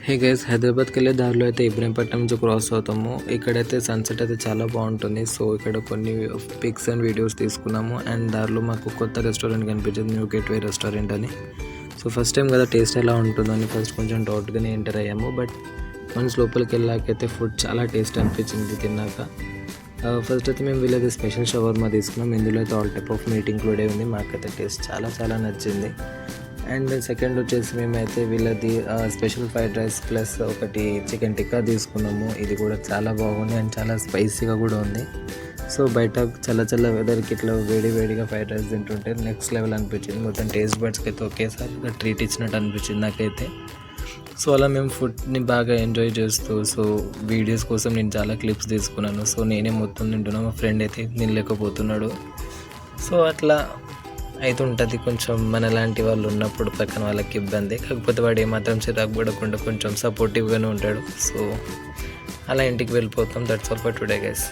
Hey guys, హైదరాబాద్కి వెళ్ళే దారిలో అయితే ఇబ్రహీంపట్నం నుంచి క్రాస్ అవుతాము. ఇక్కడైతే సన్సెట్ అయితే చాలా బాగుంటుంది. సో ఇక్కడ కొన్ని పిక్స్ అండ్ వీడియోస్ తీసుకున్నాము. అండ్ దారిలో మాకు కొత్త రెస్టారెంట్ కనిపించింది, న్యూ గేట్వే రెస్టారెంట్ అని. సో ఫస్ట్ టైం కదా, టేస్ట్ ఎలా ఉంటుందని ఫస్ట్ కొంచెం డౌట్గానే ఎంటర్ అయ్యాము. బట్ వన్స్ లోపలికి వెళ్ళాకైతే ఫుడ్ చాలా టేస్ట్ అనిపించింది తిన్నాక. ఫస్ట్ అయితే మేము వీళ్ళది స్పెషల్ షవర్మా తీసుకున్నాం. ఇందులో అయితే all type of meat include అయి ఉంది. మాకైతే టేస్ట్ చాలా నచ్చింది. అండ్ సెకండ్ వచ్చేసి మేమైతే వీళ్ళది స్పెషల్ ఫ్రైడ్ రైస్ ప్లస్ ఒకటి చికెన్ టిక్కా తీసుకున్నాము. ఇది కూడా చాలా బాగుంది అండ్ చాలా స్పైసీగా కూడా ఉంది. సో బయట చల్ల వెదర్కి ఇట్లా వేడిగా ఫ్రైడ్ రైస్ తింటుంటే నెక్స్ట్ లెవెల్ అనిపించింది. మొత్తం టేస్ట్ బడ్స్కి అయితే ఒకేసారి ట్రీట్ ఇచ్చినట్టు అనిపించింది నాకైతే. సో అలా మేము ఫుడ్ని బాగా ఎంజాయ్ చేస్తూ, సో వీడియోస్ కోసం నేను చాలా క్లిప్స్ తీసుకున్నాను. సో నేనే మొత్తం తింటున్నాను, మా ఫ్రెండ్ అయితే తినలేకపోతున్నాడు. సో అట్లా అవుతుంటుంది కొంచెం మనలాంటి వాళ్ళు ఉన్నప్పుడు పక్కన వాళ్ళకి ఇబ్బంది. కాకపోతే వాడు ఏమాత్రం చిరాకు పడకుండా కొంచెం సపోర్టివ్గానే ఉంటాడు. సో అలా ఇంటికి వెళ్ళిపోతాం. That's all for today guys.